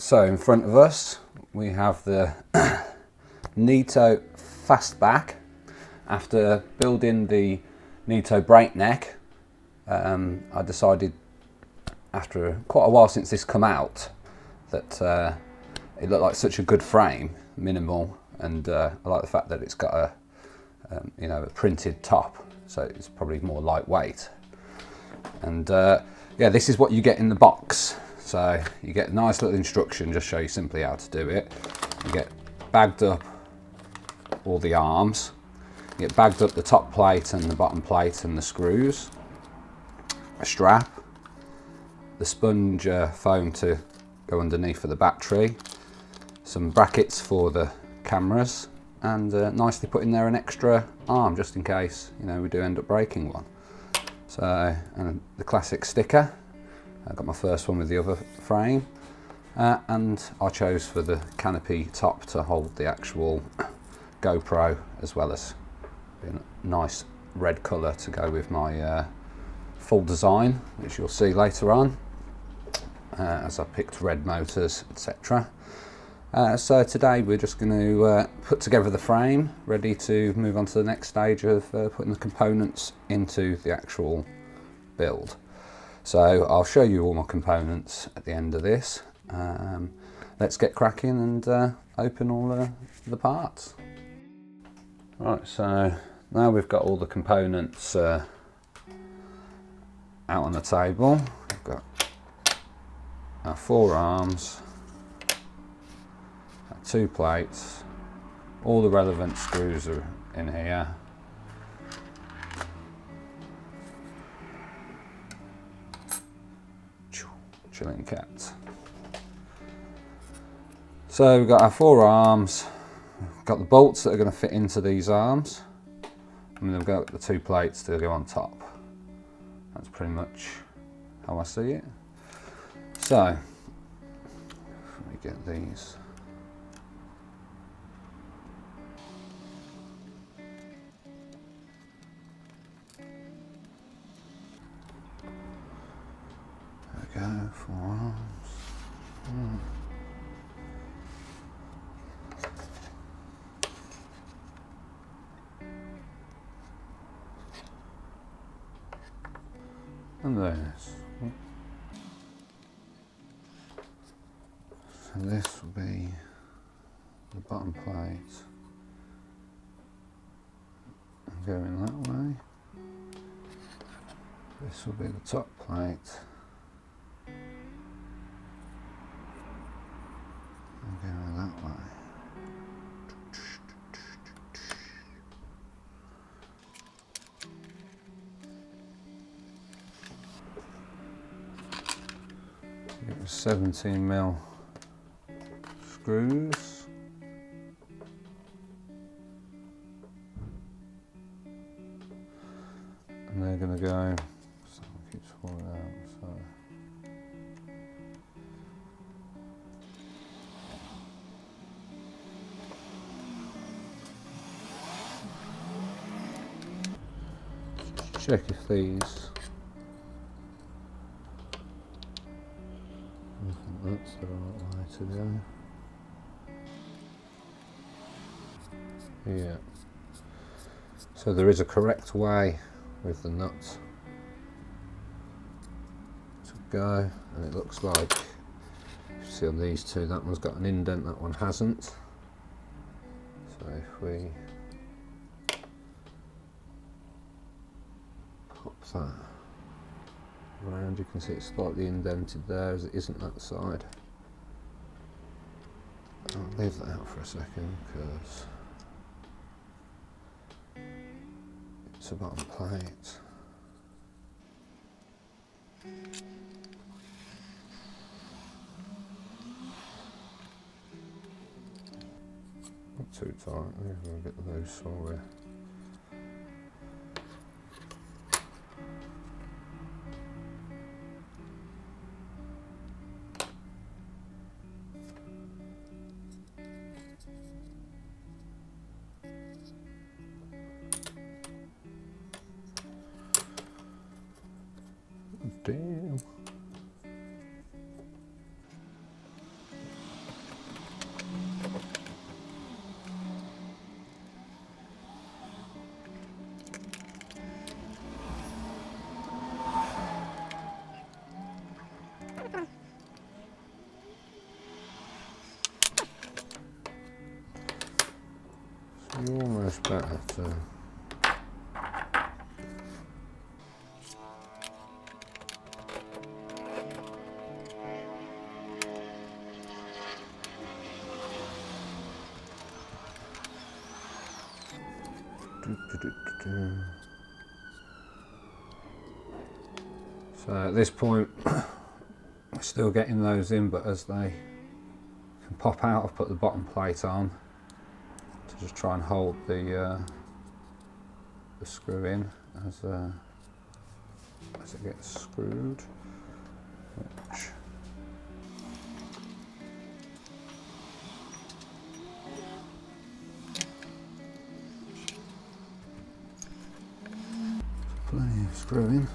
So in front of us we have the Neato Fastback. After building the Neato Breakneck, I decided after quite a while since this come out that it looked like such a good frame, minimal, and I like the fact that it's got a a printed top, so it's probably more lightweight. And yeah, this is what you get in the box. So you get a nice little instruction, just show you simply how to do it. You get bagged up all the arms, you get bagged up the top plate and the bottom plate and the screws, a strap, the sponge foam to go underneath for the battery, some brackets for the cameras, and nicely put in there an extra arm just in case we do end up breaking one. So, and the classic sticker. I got my first one with the other frame, and I chose for the canopy top to hold the actual GoPro, as well as a nice red colour to go with my full design, which you'll see later on, as I picked red motors, etc. So today we're just going to put together the frame, ready to move on to the next stage of putting the components into the actual build. So I'll show you all my components at the end of this. Let's get cracking and open all the parts. Right, so now we've got all the components out on the table. We've got our 4 arms, our 2 plates, all the relevant screws are in here. Chilling cat. So we've got our 4 arms, we've got the bolts that are going to fit into these arms, and then we've got the 2 plates to go on top. That's pretty much how I see it. So let me get these. There we go, 4 arms. And this. So this will be the bottom plate and going that way. This will be the top plate and going that way. It was 17mm screws. And they're going to go, something keeps falling out, so. Check if these, I think that's the right way to go. Yeah. So there is a correct way with the nuts to go, and it looks like, you see on these 2, that one's got an indent, that one hasn't. So if we pop that around, you can see it's slightly indented there, as it isn't that side. I'll leave that out for a second because it's a bottom plate. Not too tight, we'll get the loose somewhere. Damn. You're almost better to. So at this point, we're still getting those in, but as they can pop out, I've put the bottom plate on to just try and hold the screw in as it gets screwed. Which plenty of screwing.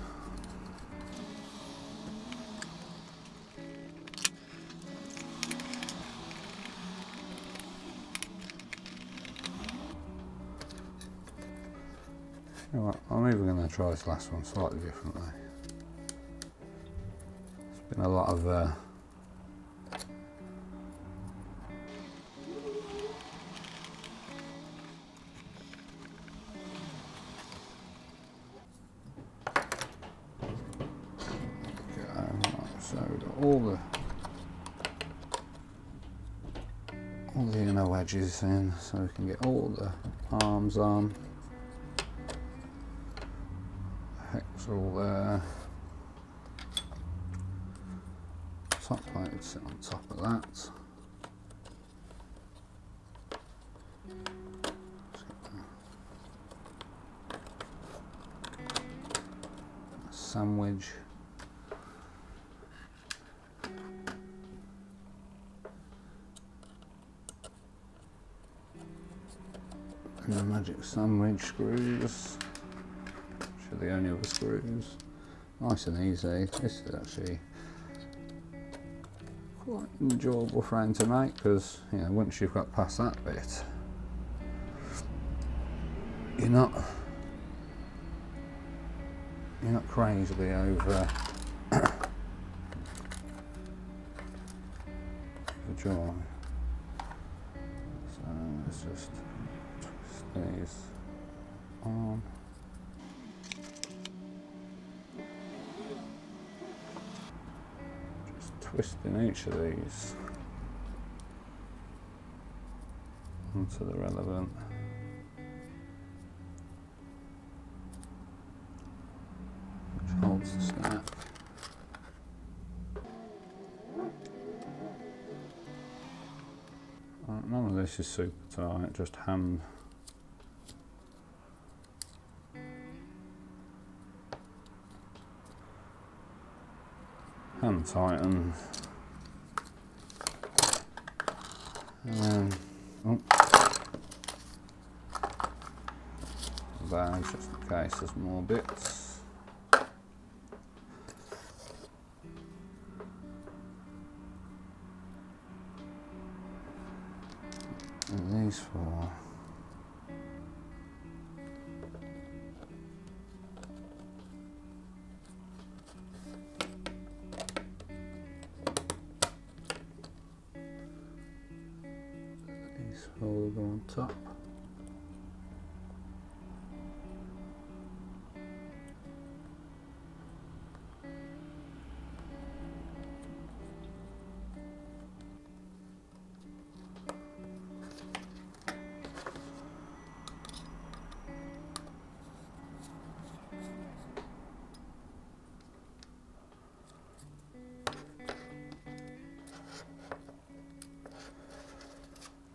You know what, I'm even going to try this last one slightly differently. There's been a lot of so we've got all the inner wedges in, so we can get all the arms on. Hex all there. Top plate would sit on top of that. Sandwich. And the magic sandwich screws. Which are the only other screws. Nice and easy. This is actually quite an enjoyable frame to make because, you know, once you've got past that bit, you're not crazily over the jaw. So let's just twist these on. Just twisting each of these onto the relevant. Holds the snap. None of this is super tight, just hand tighten. And then bag just in case there's more bits. And these four. These four will go on top.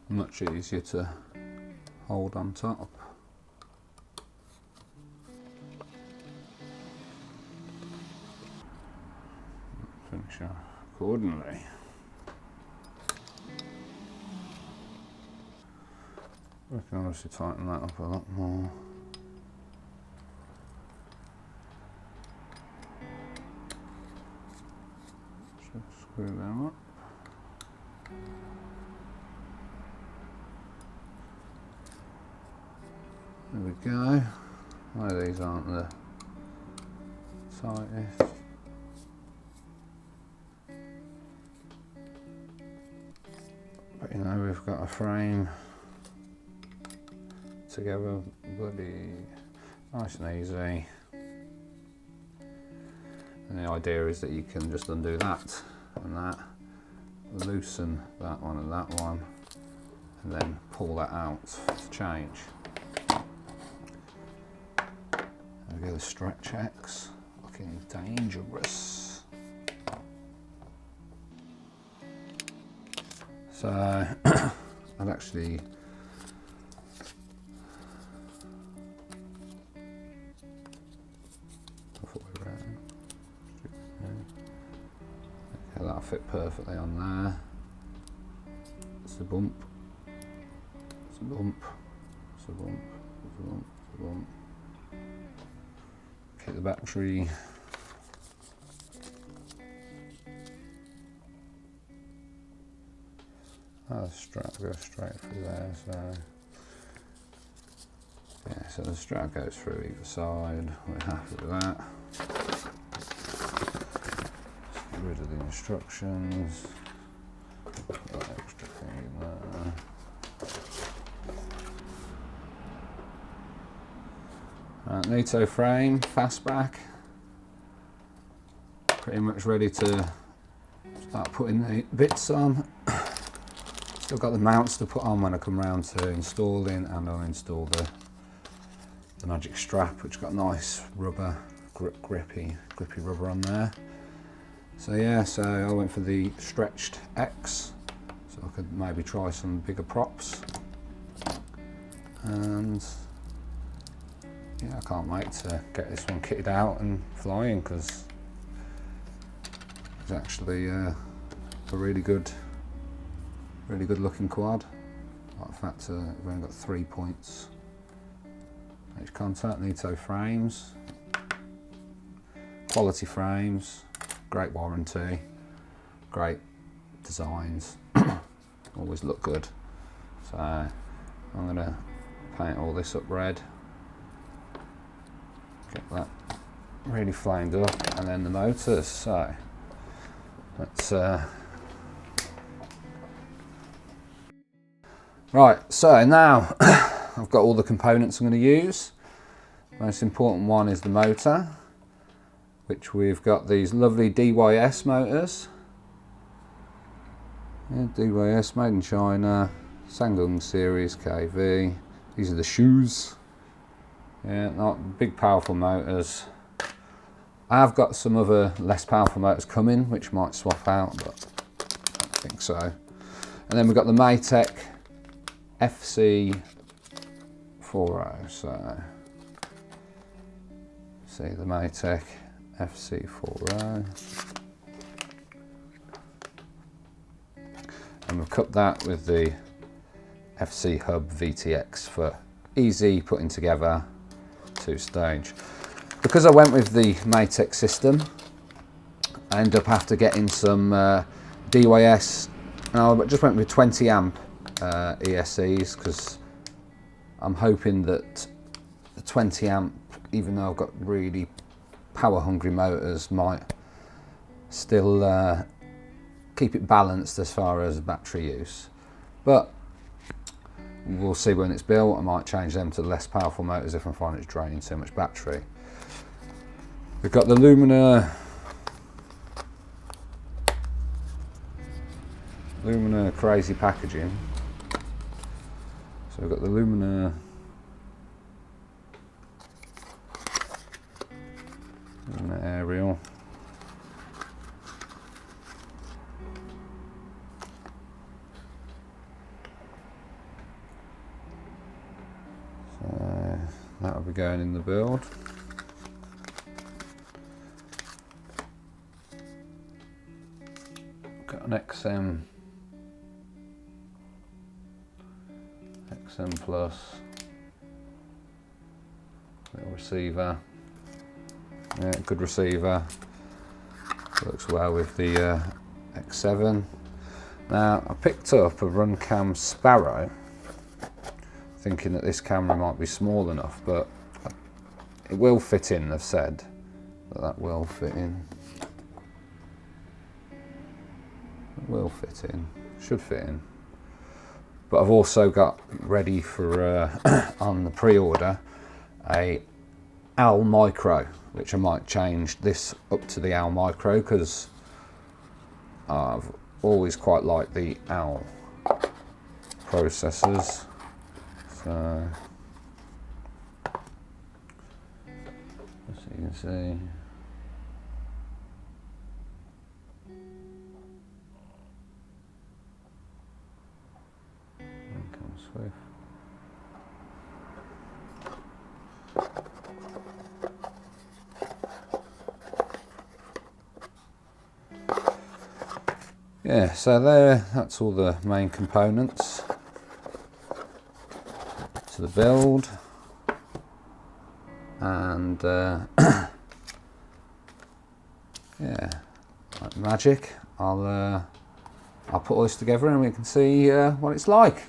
Much easier to hold on top. Finish off accordingly. We can obviously tighten that up a lot more. Just screw them up. There we go. Why these aren't the tightest. But you know, we've got a frame together bloody nice and easy. And the idea is that you can just undo that and that, loosen that one and that one, and then pull that out to change. There we go, the stretch X, looking dangerous. So I've actually okay, that'll fit perfectly on there. It's a bump. It's a bump. It's a bump. It's a bump. It's a bump. Hit the battery. Oh, the strap goes straight through there, so yeah, so the strap goes through either side. We're happy with that. Just get rid of the instructions. Put that extra thing in there. Neato frame, fastback. Pretty much ready to start putting the bits on. Still got the mounts to put on when I come round to installing, and I'll install the magic strap, which got nice rubber, grippy rubber on there. So yeah, so I went for the stretched X, so I could maybe try some bigger props. And yeah, I can't wait to get this one kitted out and flying, because it's actually a really good looking quad. Like the fact we've only got 3 points. Each contact, Neato frames, quality frames, great warranty, great designs, always look good. So I'm going to paint all this up red, get that really flamed up, and then the motors. So let's right, so now I've got all the components I'm going to use. The most important one is the motor, which we've got these lovely DYS motors. Yeah, DYS made in China, Sangung series KV. These are the shoes. Yeah, not big powerful motors. I've got some other less powerful motors coming, which might swap out, but I don't think so. And then we've got the Maytech FC40. So see the Maytech FC40, and we've cut that with the FC Hub VTX for easy putting together, 2-stage. Because I went with the Maytech system, I ended up after getting some DYS, and I just went with 20 amp ESCs, because I'm hoping that the 20 amp, even though I've got really power hungry motors, might still keep it balanced as far as battery use. But we'll see when it's built. I might change them to less powerful motors if I find it's draining too much battery. We've got the Lumina crazy packaging. So we've got the Lumina aerial. So that'll be going in the build. Got an XM Plus little receiver. Yeah, good receiver. Works well with the X7. Now I picked up a Runcam Sparrow, thinking that this camera might be small enough, but it will fit in. They've said that will fit in. It will fit in. Should fit in. But I've also got ready for on the pre-order a Al Micro, which I might change this up to the Al Micro because I've always quite liked the Al processors. So as you can see, Swift. Yeah, so that's all the main components to the build, and yeah, like magic, I'll put all this together and we can see what it's like.